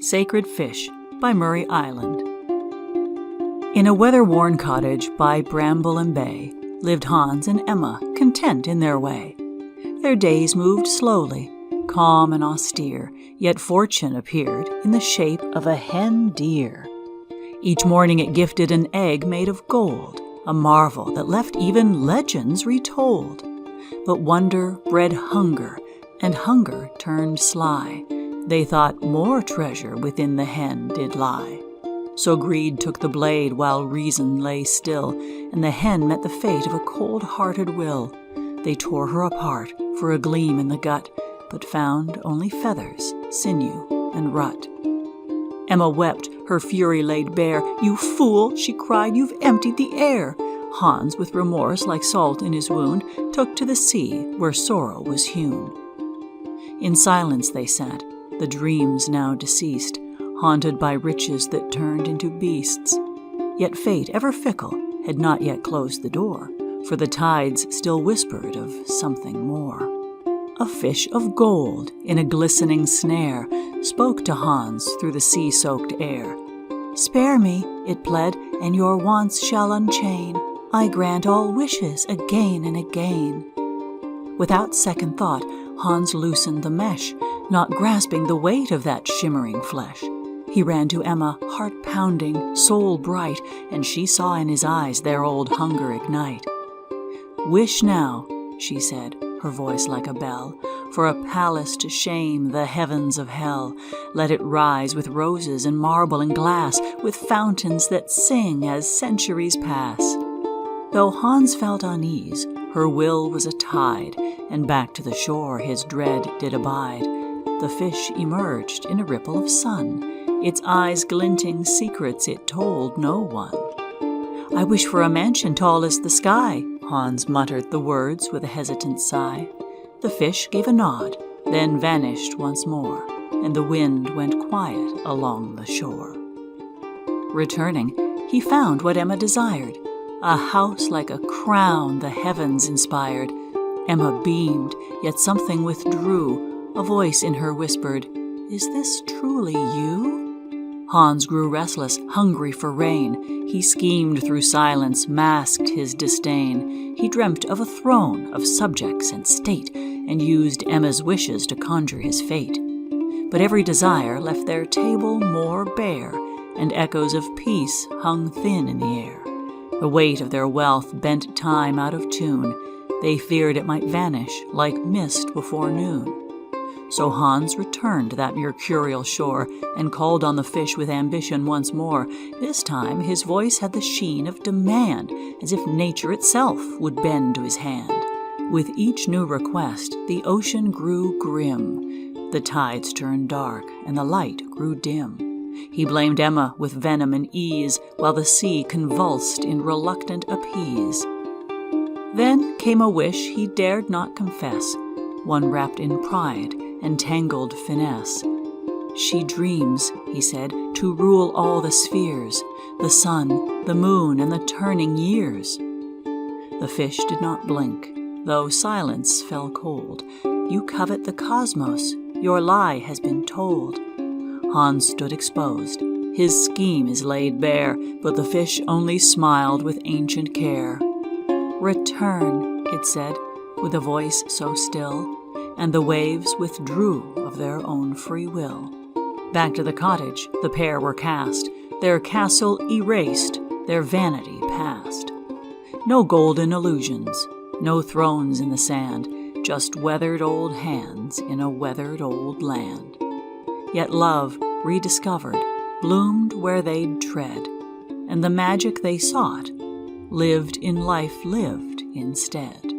Sacred Fish by Murray Eiland. In a weather-worn cottage by bramble and bay lived Hans and Emma, content in their way. Their days moved slowly, calm and austere, yet fortune appeared in the shape of a hen deer. Each morning it gifted an egg made of gold, a marvel that left even legends retold. But wonder bred hunger, and hunger turned sly. They thought more treasure within the hen did lie. So greed took the blade while reason lay still, and the hen met the fate of a cold-hearted will. They tore her apart for a gleam in the gut, but found only feathers, sinew, and rut. Emma wept, her fury laid bare. "You fool," she cried, "you've emptied the air." Hans, with remorse like salt in his wound, took to the sea where sorrow was hewn. In silence they sat, the dreams now deceased, haunted by riches that turned into beasts. Yet fate, ever fickle, had not yet closed the door, for the tides still whispered of something more. A fish of gold in a glistening snare spoke to Hans through the sea-soaked air. "Spare me," it pled, "and your wants shall unchain. I grant all wishes again and again." Without second thought, Hans loosened the mesh, not grasping the weight of that shimmering flesh. He ran to Emma, heart pounding, soul bright, and she saw in his eyes their old hunger ignite. "Wish now," she said, her voice like a bell, "for a palace to shame the heavens of hell. Let it rise with roses and marble and glass, with fountains that sing as centuries pass." Though Hans felt unease, her will was a tide, and back to the shore his dread did abide. The fish emerged in a ripple of sun, its eyes glinting secrets it told no one. "I wish for a mansion tall as the sky," Hans muttered the words with a hesitant sigh. The fish gave a nod, then vanished once more, and the wind went quiet along the shore. Returning, he found what Emma desired, a house like a crown the heavens inspired. Emma beamed, yet something withdrew. A voice in her whispered, "Is this truly you?" Hans grew restless, hungry for rain. He schemed through silence, masked his disdain. He dreamt of a throne, of subjects and state, and used Emma's wishes to conjure his fate. But every desire left their table more bare, and echoes of peace hung thin in the air. The weight of their wealth bent time out of tune. They feared it might vanish like mist before noon. So Hans returned to that mercurial shore and called on the fish with ambition once more. This time his voice had the sheen of demand, as if nature itself would bend to his hand. With each new request, the ocean grew grim. The tides turned dark, and the light grew dim. He blamed Emma with venom and ease, while the sea convulsed in reluctant appease. Then came a wish he dared not confess, one wrapped in pride and tangled finesse. "She dreams," he said, "to rule all the spheres, the sun, the moon, and the turning years." The fish did not blink, though silence fell cold. "You covet the cosmos, your lie has been told." Hans stood exposed. His scheme is laid bare, but the fish only smiled with ancient care. "Return," it said, with a voice so still, and the waves withdrew of their own free will. Back to the cottage the pair were cast, their castle erased, their vanity past. No golden illusions, no thrones in the sand, just weathered old hands in a weathered old land. Yet love, rediscovered, bloomed where they'd tread, and the magic they sought lived in life lived instead.